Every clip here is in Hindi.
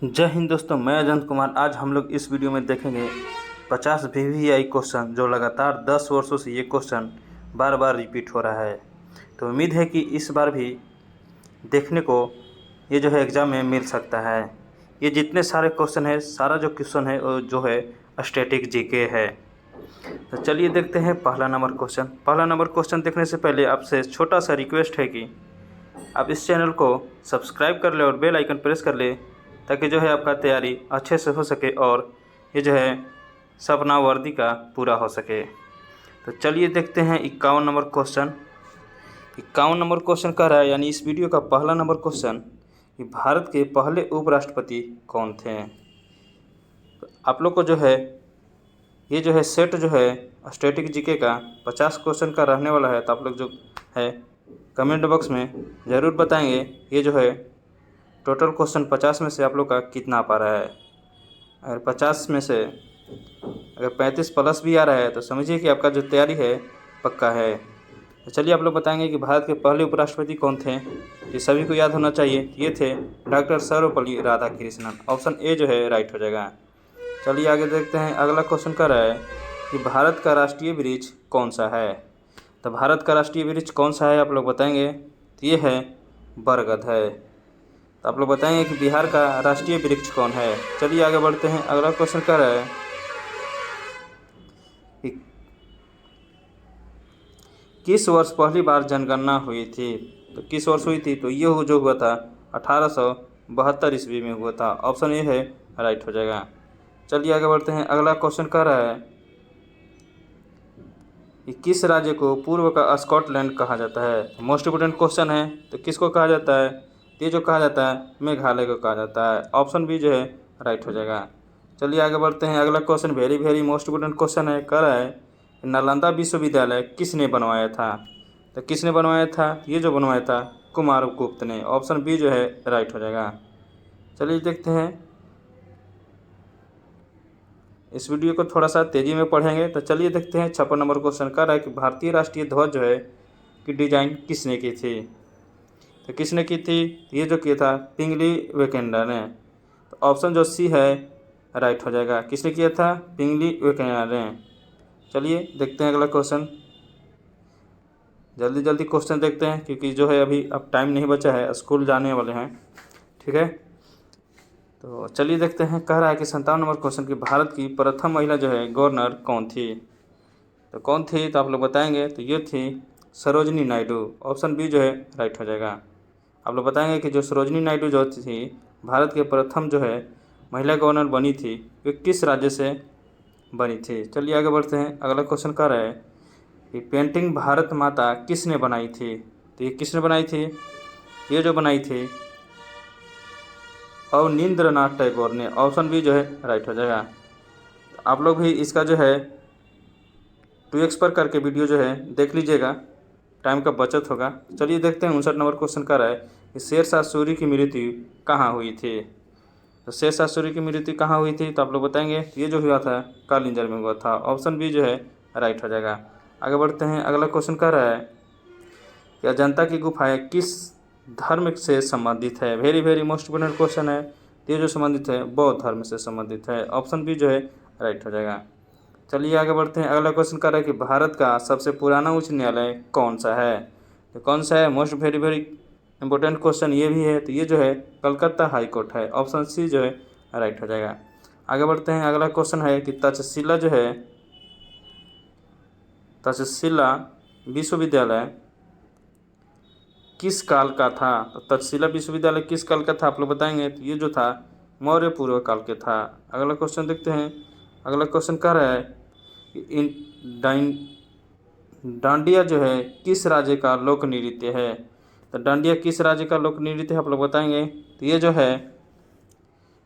जय हिंद दोस्तों, मैं अजंत कुमार। आज हम लोग इस वीडियो में देखेंगे 50 वीवीआई क्वेश्चन, जो लगातार 10 वर्षों से ये क्वेश्चन बार बार रिपीट हो रहा है। तो उम्मीद है कि इस बार भी देखने को ये जो है एग्ज़ाम में मिल सकता है। ये जितने सारे क्वेश्चन है, सारा जो क्वेश्चन है वो जो है स्टैटिक जीके है। तो चलिए देखते हैं पहला नंबर क्वेश्चन देखने से पहले आपसे छोटा सा रिक्वेस्ट है कि आप इस चैनल को सब्सक्राइब कर ले और बेल आइकन प्रेस कर ले, ताकि जो है आपका तैयारी अच्छे से हो सके और ये जो है सपना वर्दी का पूरा हो सके। तो चलिए देखते हैं 51 नंबर क्वेश्चन। 51 नंबर क्वेश्चन कह रहा है, यानी इस वीडियो का पहला नंबर क्वेश्चन, कि भारत के पहले उपराष्ट्रपति कौन थे। तो आप लोग को जो है ये जो है सेट जो है स्टैटिक जीके का 50 क्वेश्चन का रहने वाला है। तो आप लोग जो है कमेंट बॉक्स में ज़रूर बताएंगे ये जो है टोटल क्वेश्चन 50 में से आप लोग का कितना आ पा रहा है। अगर 50 में से अगर 35 प्लस भी आ रहा है तो समझिए कि आपका जो तैयारी है पक्का है। तो चलिए आप लोग बताएंगे कि भारत के पहले उपराष्ट्रपति कौन थे। ये सभी को याद होना चाहिए। ये थे doctor Sarvepalli Radhakrishnan. Option A जो है राइट हो जाएगा। चलिए आगे देखते हैं। अगला क्वेश्चन कह रहा है कि भारत का राष्ट्रीय वृक्ष कौन सा है। तो भारत का राष्ट्रीय वृक्ष कौन सा है आप लोग बताएंगे। तो ये है बरगद है। तो आप लोग बताएंगे कि बिहार का राष्ट्रीय वृक्ष कौन है। चलिए आगे बढ़ते हैं। अगला क्वेश्चन कह रहा है कि किस वर्ष पहली बार जनगणना हुई थी। तो किस वर्ष हुई थी। तो ये जो हुआ था 1872 ईस्वी में हुआ था। ऑप्शन ए है राइट हो जाएगा। चलिए आगे बढ़ते हैं। अगला क्वेश्चन कह रहा है कि किस राज्य को पूर्व का स्कॉटलैंड कहा जाता है। मोस्ट इम्पोर्टेंट क्वेश्चन है। तो किसको कहा जाता है। ये जो कहा जाता है मेघालय को कहा जाता है। ऑप्शन बी जो है राइट हो जाएगा। चलिए आगे बढ़ते हैं। अगला question very most important question है। कह रहा है नालंदा विश्वविद्यालय किसने बनवाया था। तो किसने बनवाया था। ये जो बनवाया था कुमारगुप्त ने। ऑप्शन बी जो है राइट हो जाएगा। चलिए देखते हैं। इस वीडियो को थोड़ा सा तेज़ी में पढ़ेंगे। तो चलिए देखते हैं। 56 नंबर क्वेश्चन कह रहा है कि भारतीय राष्ट्रीय ध्वज जो है की डिजाइन किसने की थी। तो किसने की थी। ये जो किया था पिंगली वेकेंडा ने। तो ऑप्शन जो सी है राइट हो जाएगा। किसने किया था पिंगली वेकेंडा ने। चलिए देखते हैं अगला क्वेश्चन। जल्दी क्वेश्चन देखते हैं, क्योंकि जो है अभी अब टाइम नहीं बचा है, स्कूल जाने वाले हैं। ठीक है, तो चलिए देखते हैं। कह रहा है कि 57 नंबर क्वेश्चन की भारत की प्रथम महिला जो है गवर्नर कौन थी। तो कौन थी तो आप लोग बताएंगे। तो ये थी सरोजनी नायडू। ऑप्शन बी जो है राइट हो जाएगा। आप लोग बताएंगे कि जो सरोजनी नायडू जो थी भारत के प्रथम जो है महिला गवर्नर बनी थी, वे किस राज्य से बनी थी। चलिए आगे बढ़ते हैं। अगला क्वेश्चन कह रहा है कि पेंटिंग भारत माता किसने बनाई थी। तो ये किसने बनाई थी। ये जो बनाई थी अवनींद्रनाथ टैगोर ने। ऑप्शन बी जो है राइट हो जाएगा। आप लोग भी इसका जो है 2x पर करके वीडियो जो है देख लीजिएगा, टाइम का बचत होगा। चलिए देखते हैं। 59 नंबर क्वेश्चन का रहा है कि शेरशाह सूरी की मृत्यु कहाँ हुई थी। तो शेरशाह सूरी की मृत्यु कहाँ हुई थी तो आप लोग बताएंगे। ये जो हुआ था कालिंजर में हुआ था। ऑप्शन बी जो है राइट हो जाएगा। आगे बढ़ते हैं। अगला क्वेश्चन कह रहा है कि अजंता की गुफाएं किस धर्म से संबंधित है। वेरी मोस्ट इम्पोर्टेंट क्वेश्चन है। ये जो संबंधित है बौद्ध धर्म से संबंधित है। ऑप्शन बी जो है राइट हो जाएगा। चलिए आगे बढ़ते हैं। अगला क्वेश्चन कर रहा है कि भारत का सबसे पुराना उच्च न्यायालय कौन सा है। तो कौन सा है मोस्ट वेरी इंपॉर्टेंट क्वेश्चन ये भी है। तो ये जो है कलकत्ता हाई कोर्ट है। ऑप्शन सी जो है राइट हो जाएगा। आगे बढ़ते हैं। अगला क्वेश्चन है कि तक्षशिला जो है तक्षशिला विश्वविद्यालय किस काल का था। तो तक्षशिला विश्वविद्यालय किस काल का था आप लोग बताएंगे। तो ये जो था मौर्य पूर्व काल के था। अगला क्वेश्चन देखते हैं। अगला क्वेश्चन कह रहा है डांडिया जो है किस राज्य का लोक नृत्य है। तो डांडिया किस राज्य का लोक नृत्य है आप लोग बताएंगे। तो ये जो है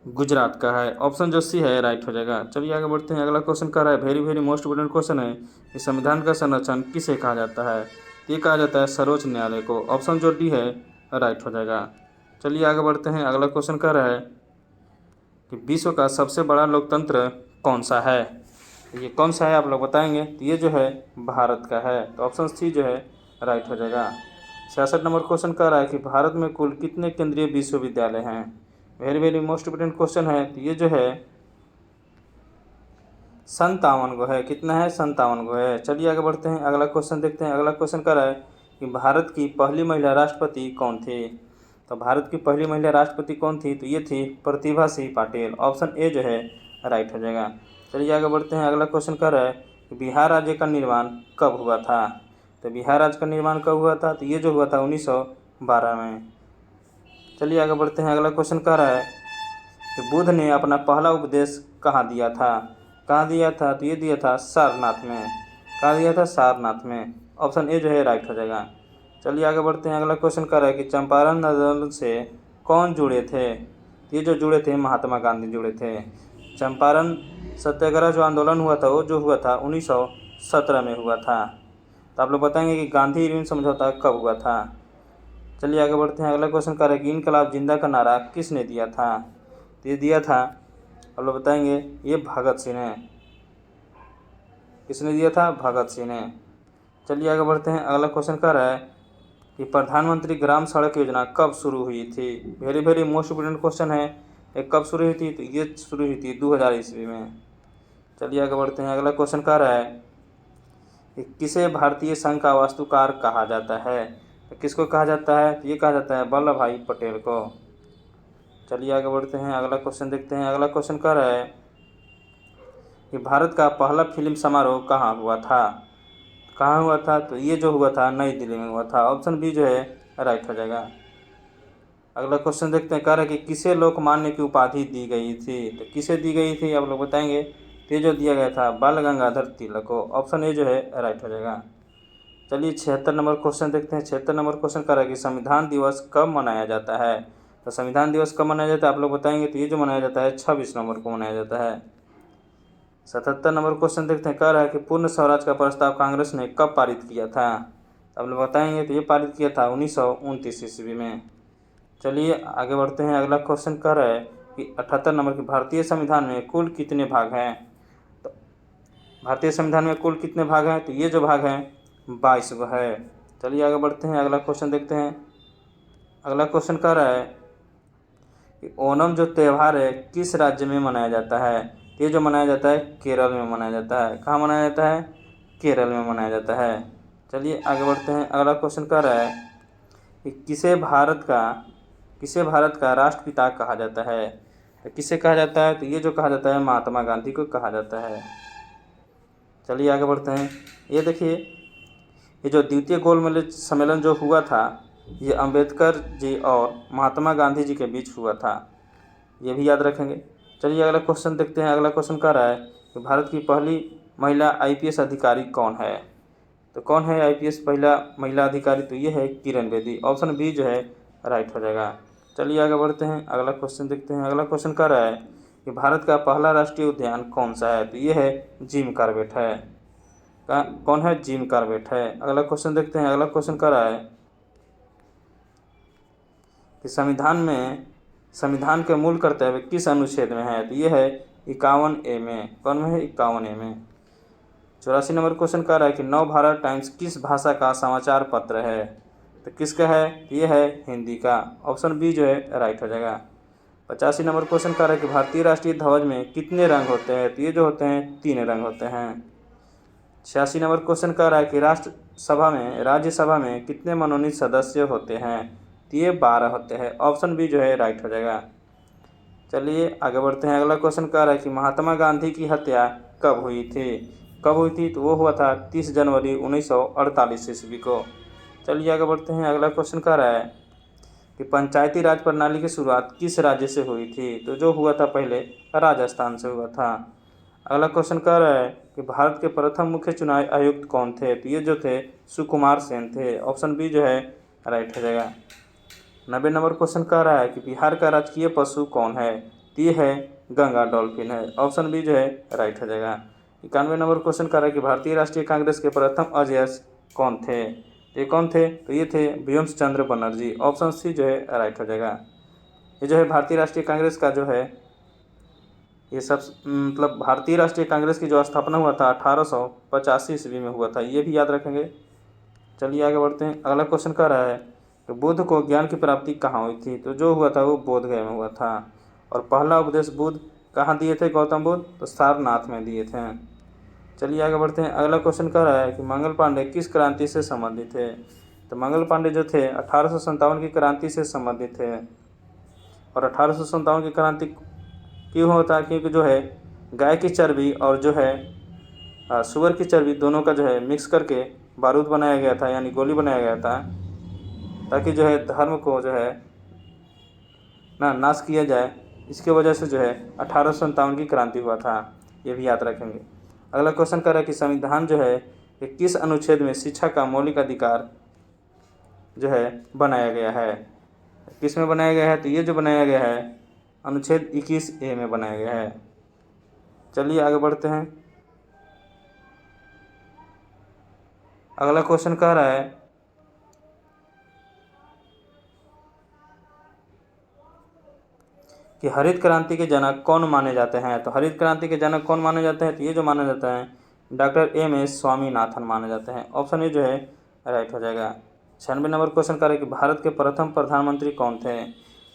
गुजरात का है। ऑप्शन जो सी है राइट हो जाएगा। चलिए आगे बढ़ते हैं। अगला क्वेश्चन कह रहा है वेरी मोस्ट इम्पोर्टेंट क्वेश्चन है कि संविधान का संरक्षण किसे कहा जाता है। ये कहा जाता है सर्वोच्च न्यायालय को। ऑप्शन जो डी है राइट हो जाएगा। चलिए आगे बढ़ते हैं। अगला क्वेश्चन कह रहा है कि विश्व का सबसे बड़ा लोकतंत्र कौन सा है। ये कौन सा है आप लोग बताएंगे। तो ये जो है भारत का है। तो ऑप्शन सी जो है राइट हो जाएगा। 66 नंबर क्वेश्चन कह रहा है कि भारत में कुल कितने केंद्रीय विश्वविद्यालय हैं। Very very most important question है। तो ये जो है 57 गो है। कितना है? 57 गो है। चलिए आगे बढ़ते हैं, अगला क्वेश्चन देखते हैं। अगला क्वेश्चन कर रहा है कि भारत की पहली महिला राष्ट्रपति कौन थी? तो भारत की पहली महिला राष्ट्रपति कौन थी? तो ये थी प्रतिभा सिंह पाटिल। ऑप्शन ए जो है राइट हो जाएगा। चलिए आगे बढ़ते हैं, अगला क्वेश्चन कर रहा है कि बिहार राज्य का निर्माण कब हुआ था? तो बिहार राज्य का निर्माण कब हुआ था? तो ये जो हुआ था 1912 में। चलिए आगे बढ़ते हैं, अगला क्वेश्चन कह रहा है कि बुद्ध ने अपना पहला उपदेश कहाँ दिया था? कहाँ दिया था? तो ये दिया था सारनाथ में। कहाँ दिया था? सारनाथ में। ऑप्शन ए जो है राइट हो जाएगा। चलिए आगे बढ़ते हैं, अगला क्वेश्चन कर रहा है कि चंपारण आंदोलन से कौन जुड़े थे? ये जो जुड़े थे महात्मा गांधी जुड़े थे। चंपारण सत्याग्रह जो आंदोलन हुआ था वो जो हुआ था 1917 में हुआ था। तो आप लोग बताएंगे कि गांधी इरविन समझौता कब हुआ था? चलिए आगे बढ़ते हैं, अगला क्वेश्चन कर रहा है कि इनकलाब जिंदा का नारा किसने दिया था? तो ये दिया था, आप लोग बताएंगे, ये भगत सिंह ने। किसने दिया था? भगत सिंह ने। चलिए आगे बढ़ते हैं, अगला क्वेश्चन कर रहा है कि प्रधानमंत्री ग्राम सड़क योजना कब शुरू हुई थी? Very very most important question है। ये कब शुरू हुई थी? तो ये शुरू हुई थी 2000 ईस्वी में। चलिए आगे बढ़ते हैं, अगला क्वेश्चन कर रहा है कि किसे भारतीय संघ का वास्तुकार कहा जाता है? तो किसको कहा जाता है? तो ये कहा जाता है वल्लभ भाई पटेल को। चलिए आगे बढ़ते हैं, अगला क्वेश्चन देखते हैं। अगला क्वेश्चन कर रहा है कि भारत का पहला फिल्म समारोह कहाँ हुआ था? कहाँ हुआ था? तो ये जो हुआ था नई दिल्ली में हुआ था। ऑप्शन बी जो है राइट हो जाएगा। अगला क्वेश्चन देखते हैं, कह रहा है कि किसे लोकमान्य की उपाधि दी गई थी? तो किसे दी गई थी आप लोग बताएंगे? तो ये जो दिया गया था बाल गंगाधर तिलक को। ऑप्शन ए जो है राइट हो जाएगा। चलिए 76 नंबर क्वेश्चन देखते हैं। 76 नंबर क्वेश्चन कर रहा है कि संविधान दिवस कब मनाया जाता है? तो संविधान दिवस कब मनाया जाता है आप लोग बताएंगे? तो ये जो मनाया जाता है 26 नवंबर को मनाया जाता है। 77 नंबर क्वेश्चन देखते हैं, कह रहा है कि पूर्ण स्वराज का प्रस्ताव कांग्रेस ने कब पारित किया था? आप लोग बताएंगे? तो ये पारित किया था 1929 ईस्वी में। चलिए आगे बढ़ते हैं, अगला क्वेश्चन कह रहा है कि 78 नंबर की भारतीय संविधान में कुल कितने भाग हैं? तो भारतीय संविधान में कुल कितने भाग हैं? तो ये जो भाग हैं 22 गो है। चलिए आगे बढ़ते हैं, अगला क्वेश्चन देखते हैं। अगला क्वेश्चन कह रहा है कि ओणम जो त्यौहार है किस राज्य में मनाया जाता है? ये जो मनाया जाता है केरल में मनाया जाता है। कहाँ मनाया जाता है? केरल में मनाया जाता है। चलिए आगे बढ़ते हैं, अगला क्वेश्चन कह रहा है कि किसे भारत का राष्ट्रपिता कहा जाता है? तो किसे कहा जाता है? तो ये जो कहा जाता है महात्मा गांधी को कहा जाता है। चलिए आगे बढ़ते हैं, ये देखिए, ये जो द्वितीय गोल सम्मेलन जो हुआ था ये अंबेडकर जी और महात्मा गांधी जी के बीच हुआ था, ये भी याद रखेंगे। चलिए अगला क्वेश्चन देखते हैं। अगला क्वेश्चन कह रहा है कि भारत की पहली महिला आईपीएस अधिकारी कौन है? तो कौन है आईपीएस पहला महिला अधिकारी? तो ये है किरण बेदी। ऑप्शन बी जो है राइट हो जाएगा। चलिए आगे बढ़ते हैं, अगला क्वेश्चन देखते हैं। अगला क्वेश्चन कह रहा है कि भारत का पहला राष्ट्रीय उद्यान कौन सा है? तो ये है जिम कॉर्बेट है। कौन है? जिम कॉर्बेट है। अगला क्वेश्चन देखते हैं। अगला क्वेश्चन कह रहा है कि संविधान के मूल कर्तव्य किस अनुच्छेद में है? तो ये है 51A में। कौन में है? 51A में। 84 नंबर क्वेश्चन कह रहा है कि नव भारत टाइम्स किस भाषा का समाचार पत्र है? तो किसका है? तो ये है हिंदी का। ऑप्शन बी जो है राइट हो जाएगा। 85 नंबर क्वेश्चन कह रहा है कि भारतीय राष्ट्रीय ध्वज में कितने रंग होते हैं? तो ये जो होते हैं 3 रंग होते हैं। 86 नंबर क्वेश्चन कह रहा है कि राज्यसभा में कितने मनोनीत सदस्य होते हैं? तो ये 12 होते हैं। ऑप्शन बी जो है राइट हो जाएगा। चलिए आगे बढ़ते हैं, अगला क्वेश्चन कह रहा है कि महात्मा गांधी की हत्या कब हुई थी? कब हुई थी? तो वो हुआ था 30 जनवरी 1948 ईस्वी को। चलिए आगे बढ़ते हैं, अगला क्वेश्चन कह रहा है कि पंचायती राज प्रणाली की शुरुआत किस राज्य से हुई थी? तो जो हुआ था पहले राजस्थान से हुआ था। अगला क्वेश्चन कह रहा है कि भारत के प्रथम मुख्य चुनाव आयुक्त कौन थे? तो ये जो थे सुकुमार सेन थे। ऑप्शन बी जो है राइट हो जाएगा। 90 नंबर क्वेश्चन कह रहा है कि बिहार का राजकीय पशु कौन है? तो ये है गंगा डॉल्फिन है। ऑप्शन बी जो है राइट हो जाएगा। 91 नंबर क्वेश्चन कह रहा है कि भारतीय राष्ट्रीय कांग्रेस के प्रथम अध्यक्ष कौन थे? ये कौन थे? तो ये थे व्योम चंद्र बनर्जी। ऑप्शन सी जो है राइट हो जाएगा। ये जो है भारतीय राष्ट्रीय कांग्रेस का जो है ये सब मतलब भारतीय राष्ट्रीय कांग्रेस की जो स्थापना हुआ था 1885 ईस्वी में हुआ था, ये भी याद रखेंगे। चलिए आगे बढ़ते हैं, अगला क्वेश्चन कह रहा है कि बुद्ध को ज्ञान की प्राप्ति कहाँ हुई थी? तो जो हुआ था वो बोध गया में हुआ था। और पहला उपदेश बुद्ध कहाँ दिए थे गौतम बुद्ध? तो सारनाथ में दिए थे। चलिए आगे बढ़ते हैं। अगला क्वेश्चन कह रहा है कि मंगल पांडे किस क्रांति से संबंधित थे? तो मंगल पांडे जो थे 1857 की क्रांति से संबंधित थे। और 1857 की क्रांति क्यों होता है? क्योंकि जो है गाय की चर्बी और जो है सुअर की चर्बी दोनों का जो है मिक्स करके बारूद बनाया गया था, यानी गोली बनाया गया था, ताकि जो है धर्म को जो है नाश किया जाए। इसकी वजह से जो है 1857 की क्रांति हुआ था, ये भी याद रखेंगे। अगला क्वेश्चन कर रहा है कि संविधान जो है कि किस अनुच्छेद में शिक्षा का मौलिक अधिकार जो है बनाया गया है? किस में बनाया गया है? तो ये जो बनाया गया है अनुच्छेद 21A में बनाया गया है। चलिए आगे बढ़ते हैं। अगला क्वेश्चन कह रहा है कि हरित क्रांति के जनक कौन माने जाते हैं? तो हरित क्रांति के जनक कौन माने जाते हैं? तो ये जो माने जाते हैं डॉक्टर M.S. स्वामीनाथन माने जाते हैं। ऑप्शन ए जो है राइट हो जाएगा। 96 नंबर क्वेश्चन कर रहे कि भारत के प्रथम प्रधानमंत्री कौन थे?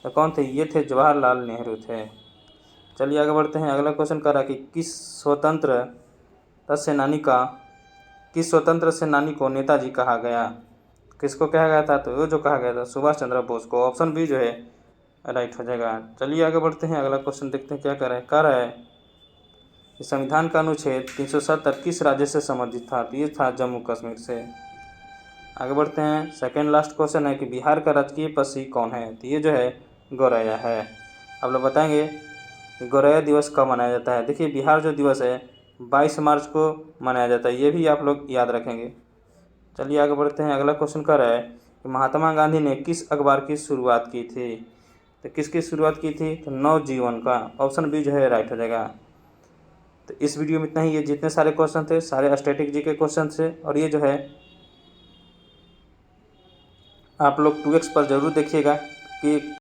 तो कौन थे? ये थे जवाहरलाल नेहरू थे। चलिए आगे बढ़ते हैं। अगला क्वेश्चन कर रहा है कि किस स्वतंत्र सेनानी को नेताजी कहा गया? किसको कहा गया था? तो वो जो कहा गया था सुभाष चंद्र बोस को। ऑप्शन बी जो है राइट हो जाएगा। चलिए आगे बढ़ते हैं। अगला क्वेश्चन देखते हैं क्या कह रहा है कि संविधान का अनुच्छेद 370 किस राज्य से संबंधित था? तो ये था जम्मू कश्मीर से। आगे बढ़ते हैं। सेकेंड लास्ट क्वेश्चन है कि बिहार का राजकीय पक्षी कौन है? तो ये जो है गौरैया है। आप लोग बताएंगे कि गौरैया दिवस कब मनाया जाता है? देखिए बिहार जो दिवस है 22 मार्च को मनाया जाता है, ये भी आप लोग याद रखेंगे। चलिए आगे बढ़ते हैं। अगला क्वेश्चन कर रहा है कि महात्मा गांधी ने किस अखबार की शुरुआत की थी? तो किसकी शुरुआत की थी? तो नवजीवन का। ऑप्शन बी जो है राइट हो जाएगा। तो इस वीडियो में इतना ही। ये जितने सारे क्वेश्चन थे सारे स्टैटिक जी के क्वेश्चन थे, और ये जो है आप लोग 2x पर जरूर देखिएगा कि